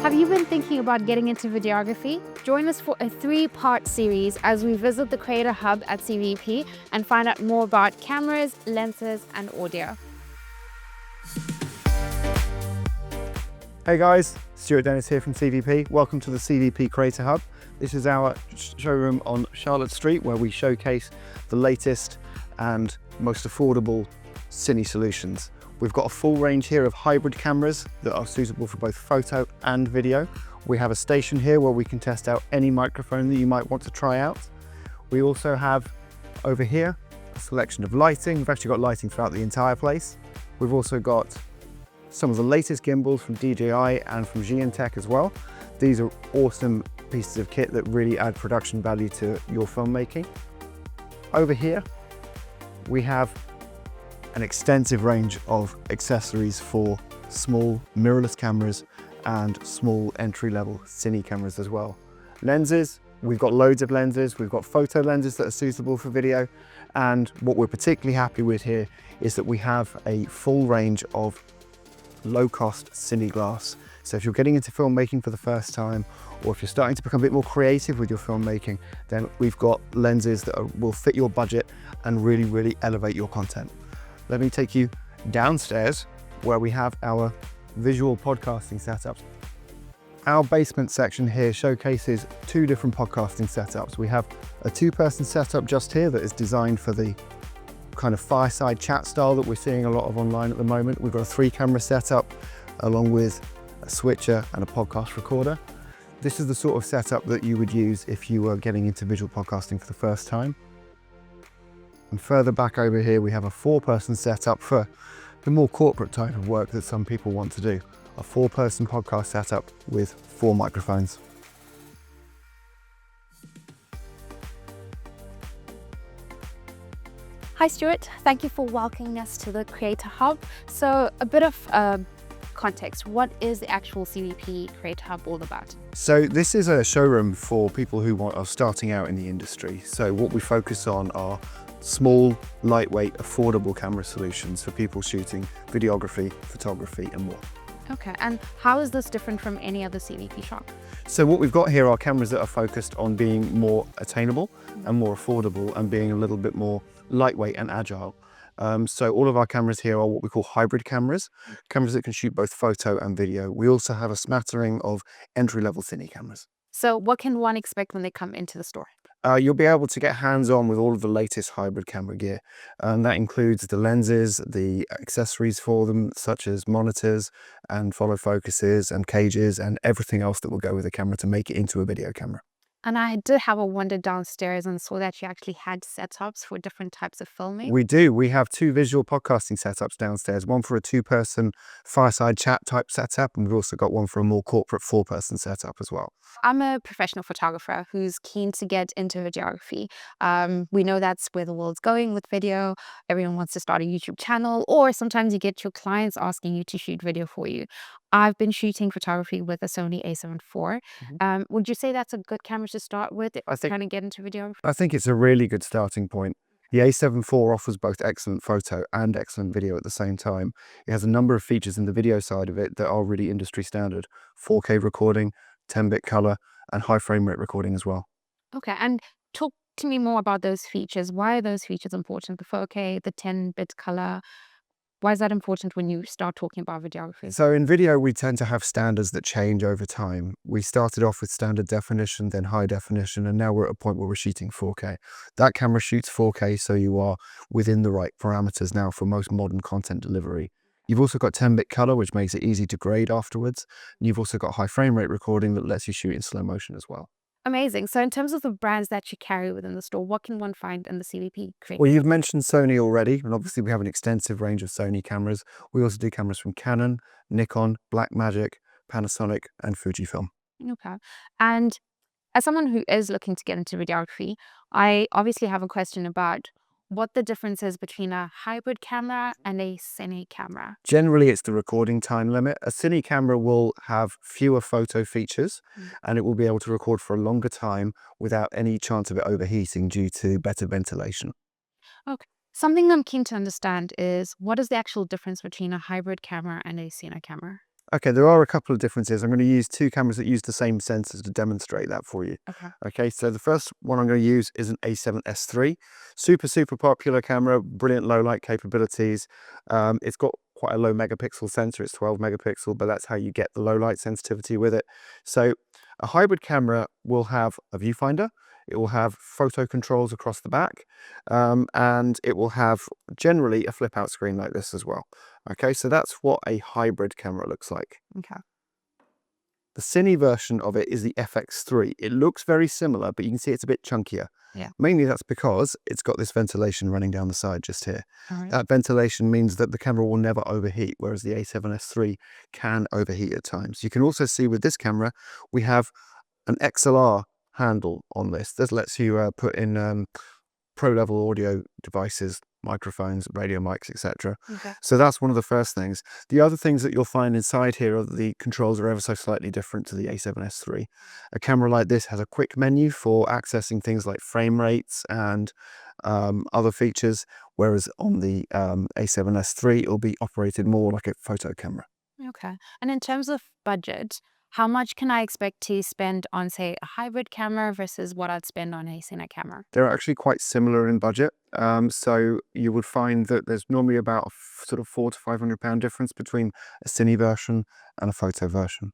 Have you been thinking about getting into videography? Join us for a 3-part series as we visit the Creator Hub at CVP and find out more about cameras, lenses, and audio. Hey guys, Stuart Dennis here from CVP. Welcome to the CVP Creator Hub. This is our showroom on Charlotte Street where we showcase the latest and most affordable Cine solutions. We've got a full range here of hybrid cameras that are suitable for both photo and video. We have a station here where we can test out any microphone that you might want to try out. We also have over here a selection of lighting. We've actually got lighting throughout the entire place. We've also got some of the latest gimbals from DJI and from Tech as well. These are awesome pieces of kit that really add production value to your filmmaking. Over here, we have an extensive range of accessories for small mirrorless cameras and small entry-level Cine cameras as well. Lenses, we've got loads of lenses. We've got photo lenses that are suitable for video. And what we're particularly happy with here is that we have a full range of low-cost Cine glass. So if you're getting into filmmaking for the first time, or if you're starting to become a bit more creative with your filmmaking, then we've got lenses that will fit your budget and really elevate your content. Let me take you downstairs where we have our visual podcasting setups. Our basement section here showcases 2 different podcasting setups. We have a 2-person setup just here that is designed for the kind of fireside chat style that we're seeing a lot of online at the moment. We've got a 3-camera setup along with a switcher and a podcast recorder. This is the sort of setup that you would use if you were getting into visual podcasting for the first time. And further back over here, we have a 4-person setup for the more corporate type of work that some people want to do. A 4-person podcast setup with 4 microphones. Hi Stuart, thank you for welcoming us to the Creator Hub. So a bit of context, what is the actual CVP Creator Hub all about? So this is a showroom for people who are starting out in the industry. So what we focus on are small, lightweight, affordable camera solutions for people shooting videography, photography and more. Okay, and how is this different from any other CVP shop? So what we've got here are cameras that are focused on being more attainable and more affordable and being a little bit more lightweight and agile. So all of our cameras here are what we call hybrid cameras, cameras that can shoot both photo and video. We also have a smattering of entry-level Cine cameras. So what can one expect when they come into the store? You'll be able to get hands-on with all of the latest hybrid camera gear. And that includes the lenses, the accessories for them, such as monitors and follow focuses and cages and everything else that will go with the camera to make it into a video camera. And I did have a wander downstairs and saw that you actually had setups for different types of filming. We do. We have 2 visual podcasting setups downstairs, one for a 2-person fireside chat type setup, and we've also got one for a more corporate 4-person setup as well. I'm a professional photographer who's keen to get into videography. We know that's where the world's going with video. Everyone wants to start a YouTube channel, or sometimes you get your clients asking you to shoot video for you. I've been shooting photography with a Sony a7 IV. Would you say that's a good camera to start with if you're trying to get into videography? I think it's a really good starting point. The a7 IV offers both excellent photo and excellent video at the same time. It has a number of features in the video side of it that are really industry standard. 4K recording, 10-bit color, and high frame rate recording as well. Okay, and talk to me more about those features. Why are those features important? The 4K, the 10-bit color. Why is that important when you start talking about videography? So in video, we tend to have standards that change over time. We started off with standard definition, then high definition, and now we're at a point where we're shooting 4K. That camera shoots 4K, so you are within the right parameters now for most modern content delivery. You've also got 10-bit color, which makes it easy to grade afterwards. And you've also got high frame rate recording that lets you shoot in slow motion as well. Amazing. So in terms of the brands that you carry within the store, what can one find in the CVP Creator? Well, you've mentioned Sony already, and obviously we have an extensive range of Sony cameras. We also do cameras from Canon, Nikon, Blackmagic, Panasonic, and Fujifilm. Okay. And as someone who is looking to get into videography, I obviously have a question about what the difference is between a hybrid camera and a Cine camera. Generally, it's the recording time limit. A Cine camera will have fewer photo features and it will be able to record for a longer time without any chance of it overheating due to better ventilation. Okay. Something I'm keen to understand is what is the actual difference between a hybrid camera and a Cine camera? Okay, there are a couple of differences. I'm going to use two cameras that use the same sensors to demonstrate that for you. Okay. Okay, so the first one I'm going to use is an A7S3. Super popular camera, brilliant low light capabilities. It's got quite a low megapixel sensor, it's 12 megapixel, but that's how you get the low light sensitivity with it. So a hybrid camera will have a viewfinder, it will have photo controls across the back, and it will have generally a flip out screen like this as well. Okay, so that's what a hybrid camera looks like. Okay. The Cine version of it is the FX3. It looks very similar, but you can see it's a bit chunkier. Yeah. Mainly that's because it's got this ventilation running down the side just here. All right. That ventilation means that the camera will never overheat, whereas the A7S3 can overheat at times. You can also see with this camera, we have an XLR handle on this. This lets you put in pro level audio devices, microphones, radio mics, etc. Okay. So that's one of the first things. The other things that you'll find inside here are the controls are ever so slightly different to the A7S3. A camera like this has a quick menu for accessing things like frame rates and other features, whereas on the A7S3 it'll be operated more like a photo camera. Okay. And in terms of budget, how much can I expect to spend on, say, a hybrid camera versus what I'd spend on a Cine camera? They're actually quite similar in budget. So you would find that there's normally about a sort of £400 to £500 difference between a cine version and a photo version.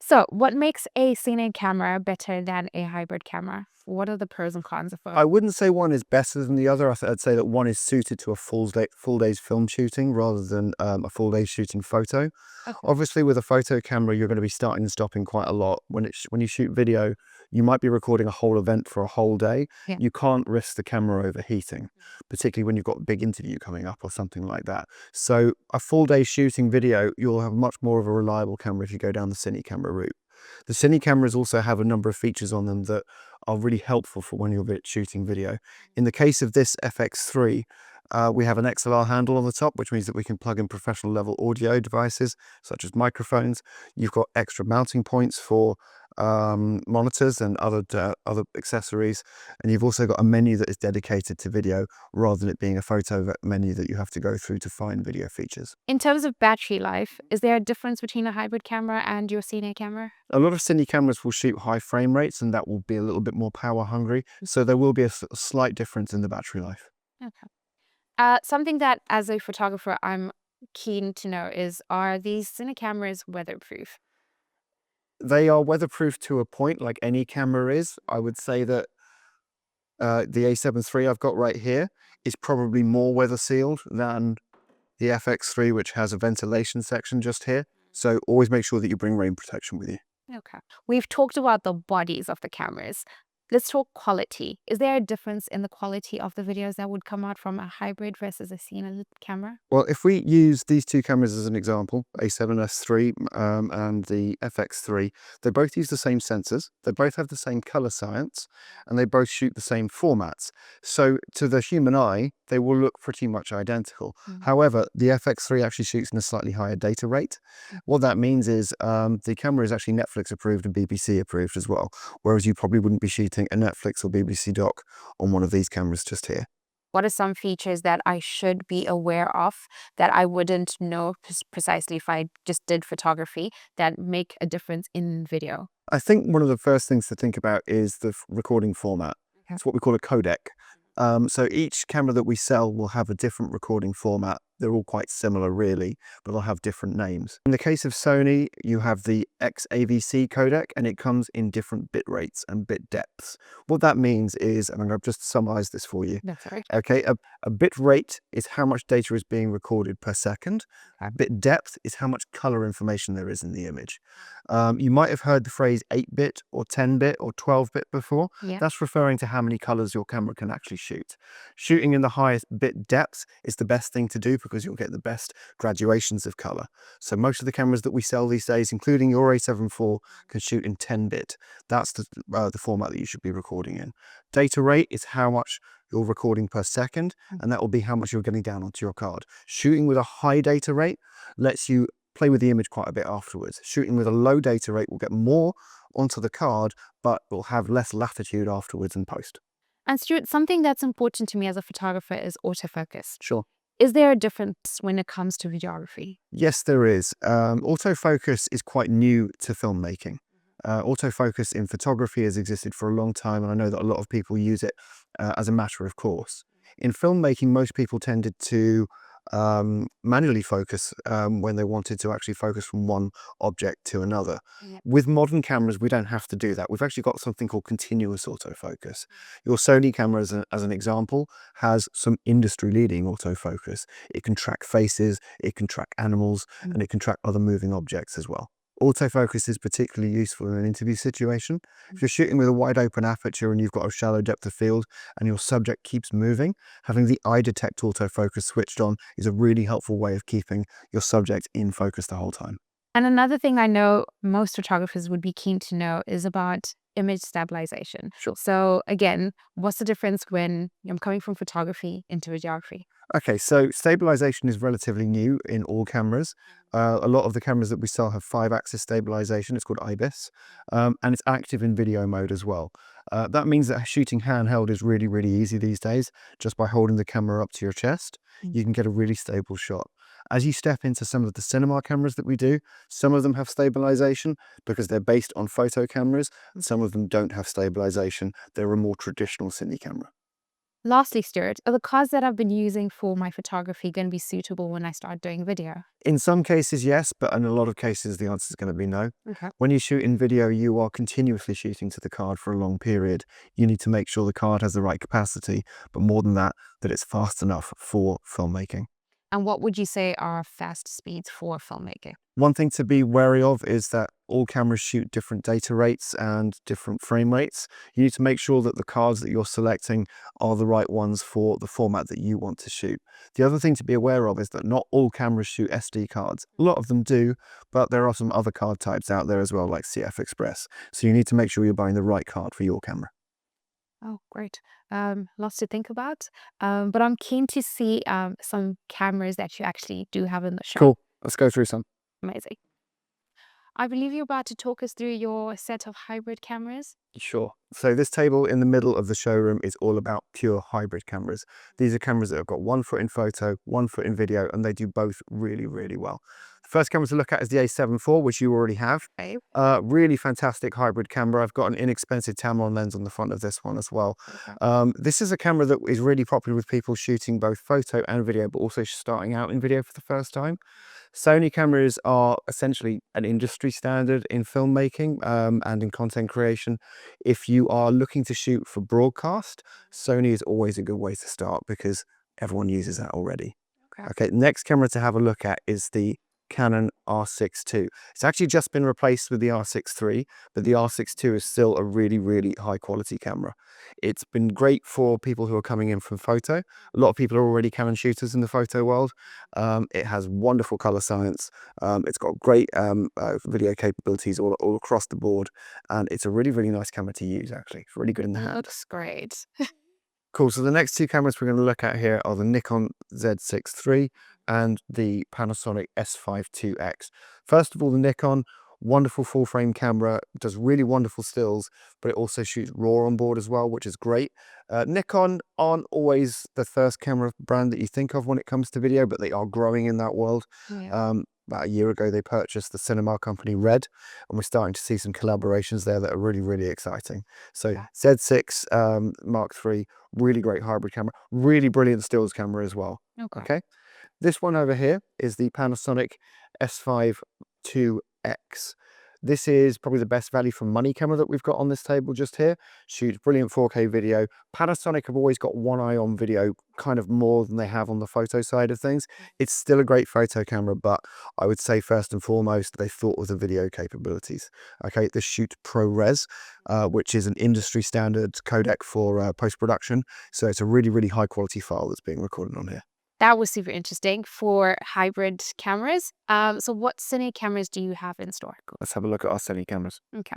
So, what makes a Cine camera better than a hybrid camera? What are the pros and cons of both? I wouldn't say one is better than the other. I'd say that one is suited to a full day's film shooting rather than a full day shooting photo. Okay. Obviously, with a photo camera, you're going to be starting and stopping quite a lot. When you shoot video, you might be recording a whole event for a whole day. Yeah. You can't risk the camera overheating, particularly when you've got a big interview coming up or something like that. So a full day shooting video, you'll have much more of a reliable camera if you go down the Cine camera route. The Cine cameras also have a number of features on them that are really helpful for when you're shooting video. In the case of this FX3, we have an XLR handle on the top, which means that we can plug in professional level audio devices such as microphones. You've got extra mounting points for monitors and other accessories, and you've also got a menu that is dedicated to video rather than it being a photo menu that you have to go through to find video features. In terms of battery life, is there a difference between a hybrid camera and your Cine camera? A lot of Cine cameras will shoot high frame rates, and that will be a little bit more power hungry, so there will be a slight difference in the battery life. Okay. Something that as a photographer I'm keen to know is, are these Cine cameras weatherproof? They are weatherproof to a point, like any camera is. I would say that the A7 III I've got right here is probably more weather sealed than the FX3, which has a ventilation section just here. So always make sure that you bring rain protection with you. Okay. We've talked about the bodies of the cameras. Let's talk quality. Is there a difference in the quality of the videos that would come out from a hybrid versus a Cine camera? Well, if we use these two cameras as an example, A7S3 and the FX3, they both use the same sensors, they both have the same color science, and they both shoot the same formats. So to the human eye, they will look pretty much identical. However, the FX3 actually shoots in a slightly higher data rate. What that means is the camera is actually Netflix approved and BBC approved as well, whereas you probably wouldn't be shooting a Netflix or BBC doc on one of these cameras just here. What are some features that I should be aware of that I wouldn't know precisely if I just did photography that make a difference in video? I think one of the first things to think about is the recording format. Okay. It's what we call a codec. So each camera that we sell will have a different recording format. They're all quite similar really, but they'll have different names. In the case of Sony, you have the XAVC codec, and it comes in different bit rates and bit depths. What that means is, and I'm going to just summarize this for you. That's right. Okay, a bit rate is how much data is being recorded per second. Okay. Bit depth is how much color information there is in the image. You might have heard the phrase 8-bit or 10-bit or 12-bit before. Yeah. That's referring to how many colors your camera can actually shoot. Shooting in the highest bit depth is the best thing to do because you'll get the best graduations of color. So most of the cameras that we sell these days, including your A7 IV, can shoot in 10-bit. That's the format that you should be recording in. Data rate is how much you're recording per second, and that will be how much you're getting down onto your card. Shooting with a high data rate lets you play with the image quite a bit afterwards. Shooting with a low data rate will get more onto the card, but will have less latitude afterwards in post. And Stuart, something that's important to me as a photographer is autofocus. Sure. Is there a difference when it comes to videography? Yes, there is. Autofocus is quite new to filmmaking. Autofocus in photography has existed for a long time, and I know that a lot of people use it as a matter of course. In filmmaking, most people tended to manually focus when they wanted to actually focus from one object to another. Yeah. With modern cameras, we don't have to do that. We've actually got something called continuous autofocus. Your Sony camera, as an example, has some industry-leading autofocus. It can track faces, it can track animals, and it can track other moving objects as well. Autofocus is particularly useful in an interview situation. If you're shooting with a wide open aperture and you've got a shallow depth of field and your subject keeps moving, having the eye detect autofocus switched on is a really helpful way of keeping your subject in focus the whole time. And another thing I know most photographers would be keen to know is about image stabilization. Sure. So again, what's the difference when I'm coming from photography into videography? Okay, so stabilization is relatively new in all cameras. A lot of the cameras that we sell have 5-axis stabilization. It's called IBIS, and it's active in video mode as well. That means that shooting handheld is really, really easy these days. Just by holding the camera up to your chest, you can get a really stable shot. As you step into some of the cinema cameras that we do, some of them have stabilization because they're based on photo cameras, and some of them don't have stabilization. They're a more traditional cine camera. Lastly, Stuart, are the cards that I've been using for my photography going to be suitable when I start doing video? In some cases, yes, but in a lot of cases, the answer is going to be no. Okay. When you shoot in video, you are continuously shooting to the card for a long period. You need to make sure the card has the right capacity, but more than that, that it's fast enough for filmmaking. And what would you say are fast speeds for filmmaking? One thing to be wary of is that all cameras shoot different data rates and different frame rates. You need to make sure that the cards that you're selecting are the right ones for the format that you want to shoot. The other thing to be aware of is that not all cameras shoot SD cards. A lot of them do, but there are some other card types out there as well, like CF Express. So you need to make sure you're buying the right card for your camera. Oh, great. Lots to think about. But I'm keen to see some cameras that you actually do have in the shop. Cool. Let's go through some. Amazing. I believe you're about to talk us through your set of hybrid cameras. Sure. So this table in the middle of the showroom is all about pure hybrid cameras. These are cameras that have got 1 foot in photo, 1 foot in video, and they do both really, really well. The first camera to look at is the A7 IV, which you already have. Okay. Really fantastic hybrid camera. I've got an inexpensive Tamron lens on the front of this one as well. Okay. This is a camera that is really popular with people shooting both photo and video, but also starting out in video for the first time. Sony cameras are essentially an industry standard in filmmaking and in content creation. If you are looking to shoot for broadcast, Sony is always a good way to start because everyone uses that already. Okay. Okay, next camera to have a look at is the Canon R6 II. It's actually just been replaced with the R6 III, but the R6 II is still a really, really high quality camera. It's been great for people who are coming in from photo. A lot of people are already Canon shooters in the photo world. It has wonderful color science. It's got great video capabilities all across the board, and it's a really, really nice camera to use actually. It's really good in the hand. Looks great. Cool, so the next two cameras we're going to look at here are the Nikon Z6 III and the Panasonic S5 IIX. First of all, the Nikon, wonderful full frame camera, does really wonderful stills, but it also shoots RAW on board as well, which is great. Nikon aren't always the first camera brand that you think of when it comes to video, but they are growing in that world. Yeah. About a year ago, they purchased the cinema company Red, and we're starting to see some collaborations there that are really, really exciting. So Okay. Z6 Mark III, really great hybrid camera, really brilliant stills camera as well. Okay. Okay. This one over here is the Panasonic S5 IIX. This is probably the best value for money camera that we've got on this table just here. Shoots brilliant 4K video. Panasonic have always got one eye on video, kind of more than they have on the photo side of things. It's still a great photo camera, but I would say first and foremost, they thought of the video capabilities. Okay, this shoots ProRes, which is an industry standard codec for post-production. So it's a really, really high quality file that's being recorded on here. That was super interesting for hybrid cameras. So what Cine cameras do you have in store? Let's have a look at our Sony cameras. Okay.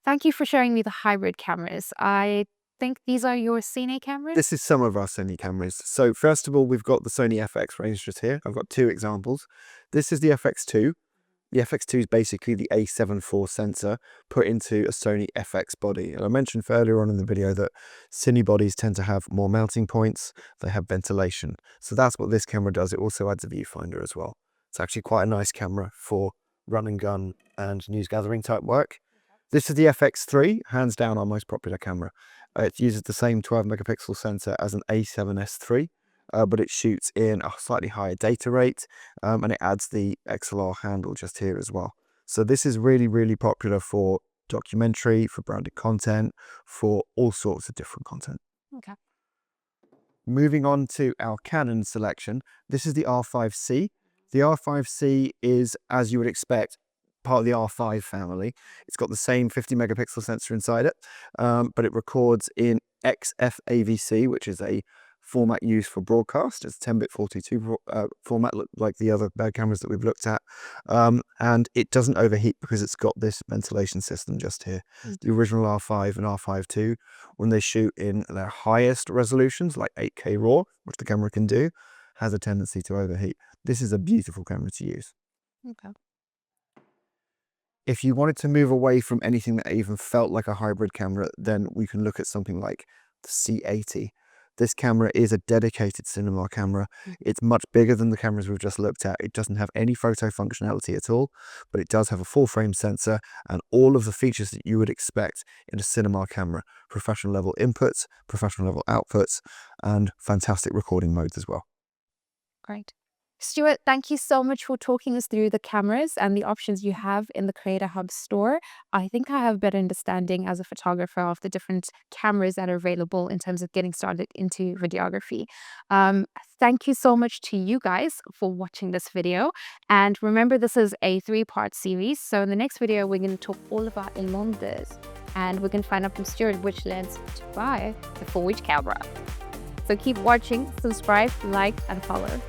Thank you for showing me the hybrid cameras. I think these are your Cine cameras? This is some of our Sony cameras. So first of all, we've got the Sony FX range just here. I've got two examples. This is the FX2. The FX2 is basically the A7 IV sensor put into a Sony FX body. And I mentioned earlier on in the video that Cine bodies tend to have more mounting points, they have ventilation. So that's what this camera does. It also adds a viewfinder as well. It's actually quite a nice camera for run and gun and news gathering type work. This is the FX3, hands down our most popular camera. It uses the same 12 megapixel sensor as an A7S III, but it shoots in a slightly higher data rate, and it adds the XLR handle just here as well. So this is really, really popular for documentary, for branded content, for all sorts of different content. Okay. Moving on to our Canon selection, this is the R5C. The R5C is, as you would expect, part of the R5 family. It's got the same 50 megapixel sensor inside it, but it records in XFAVC, which is a format used for broadcast. It's 10-bit 42 format, like the other cameras that we've looked at. And it doesn't overheat because it's got this ventilation system just here. The original R5 and R5 II, when they shoot in their highest resolutions, like 8K RAW, which the camera can do, has a tendency to overheat. This is a beautiful camera to use. Okay. If you wanted to move away from anything that even felt like a hybrid camera, then we can look at something like the C80. This camera is a dedicated cinema camera. It's much bigger than the cameras we've just looked at. It doesn't have any photo functionality at all, but it does have a full frame sensor and all of the features that you would expect in a cinema camera. Professional level inputs, professional level outputs, and fantastic recording modes as well. Great. Stuart, thank you so much for talking us through the cameras and the options you have in the Creator Hub store. I think I have a better understanding as a photographer of the different cameras that are available in terms of getting started into videography. Thank you so much to you guys for watching this video. And remember, this is a 3-part series. So in the next video, we're going to talk all about lenses. And we're going to find out from Stuart which lens to buy for which camera. So keep watching, subscribe, like, and follow.